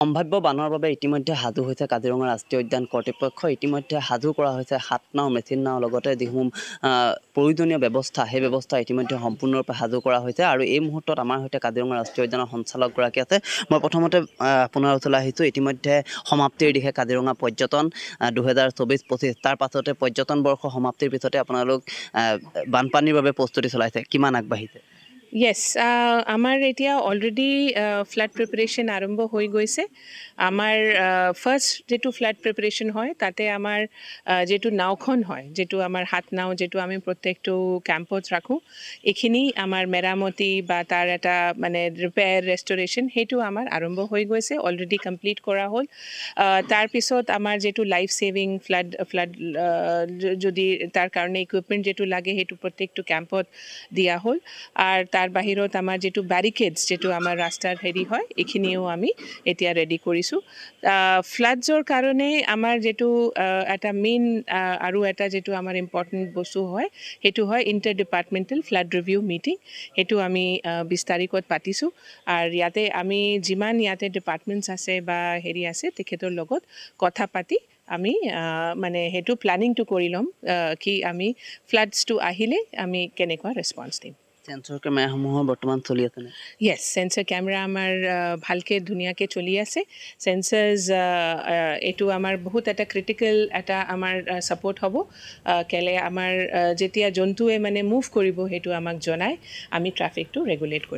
সম্ভাব্য বানৰ বাবে ইতিমধ্যে সাজু হৈছে কাজিৰঙা ৰাষ্ট্ৰীয় উদ্যান কৰ্তৃপক্ষ। ইতিমধ্যে সাজু কৰা হৈছে ৭ নাও, মেচিন নাও লগতে যিসমূহ প্ৰয়োজনীয় ব্যৱস্থা, সেই ব্যৱস্থা ইতিমধ্যে সম্পূৰ্ণৰূপে সাজু কৰা হৈছে। আৰু এই মুহূৰ্তত আমাৰ সৈতে কাজিৰঙা ৰাষ্ট্ৰীয় উদ্যানৰ সঞ্চালকগৰাকী আছে। মই প্ৰথমতে আপোনাৰ ওচৰলৈ আহিছোঁ। ইতিমধ্যে সমাপ্তিৰ দিশে কাজিৰঙা পৰ্যটন ২০২৪-২৫, তাৰ পাছতে পৰ্যটন বৰ্ষ সমাপ্তিৰ পিছতে আপোনালোক বানপানীৰ বাবে প্ৰস্তুতি চলাইছে, কিমান আগবাঢ়িছে? Yes, আমাৰ এতিয়া অলৰেডি ফ্লাড প্ৰিপাৰেশ্যন আৰম্ভ হৈ গৈছে। আমাৰ ফাৰ্ষ্ট যিটো ফ্লাড প্ৰিপাৰেশ্যন হয় তাতে আমাৰ যিটো নাওখন হয়, যিটো আমাৰ হাত নাও, যিটো আমি প্ৰত্যেকটো কেম্পত ৰাখোঁ, এইখিনি আমাৰ মেৰামতি বা তাৰ এটা মানে ৰিপেয়াৰ ৰেষ্টৰেশ্যন সেইটো আমাৰ আৰম্ভ হৈ গৈছে, অলৰেডি কমপ্লিট কৰা হ'ল। তাৰপিছত আমাৰ যিটো লাইফ ছেভিং ফ্লাড যদি তাৰ কাৰণে ইকুইপমেণ্ট যিটো লাগে সেইটো প্ৰত্যেকটো কেম্পত দিয়া হ'ল। আৰু তাৰ বাহিৰত আমাৰ যিটো বেৰিকেডছ, যিটো আমাৰ ৰাস্তাৰ হেৰি হয়, এইখিনিও আমি এতিয়া ৰেডি কৰিছোঁ। ফ্লাডছৰ কাৰণে আমাৰ যিটো এটা মেইন আৰু এটা যিটো আমাৰ ইম্পৰ্টেণ্ট বস্তু হয়, সেইটো হয় inter departmental flood review meeting. সেইটো আমি ২০ তাৰিখত পাতিছোঁ। আৰু ইয়াতে আমি যিমান ইয়াতে ডিপাৰ্টমেণ্টছ আছে বা হেৰি আছে, তেখেতৰ লগত কথা পাতি আমি মানে সেইটো প্লেনিংটো কৰি ল'ম কি আমি ফ্লাডছটো আহিলে আমি কেনেকুৱা ৰেছপন্স দিম। চেঞ্চৰ কেমেৰাসমূহৰ বৰ্তমান চলি আছেনে? য়েছ, চেঞ্চৰ কেমেৰা আমাৰ ভালকৈ ধুনীয়াকৈ চলি আছে। চেঞ্চাৰ্ছ এইটো আমাৰ বহুত এটা ক্ৰিটিকেল এটা আমাৰ ছাপৰ্ট হ'ব। কেলে আমাৰ যেতিয়া জন্তুৱে মানে মুভ কৰিব সেইটো আমাক জনাই আমি ট্ৰাফিকটো ৰেগুলেট কৰিম।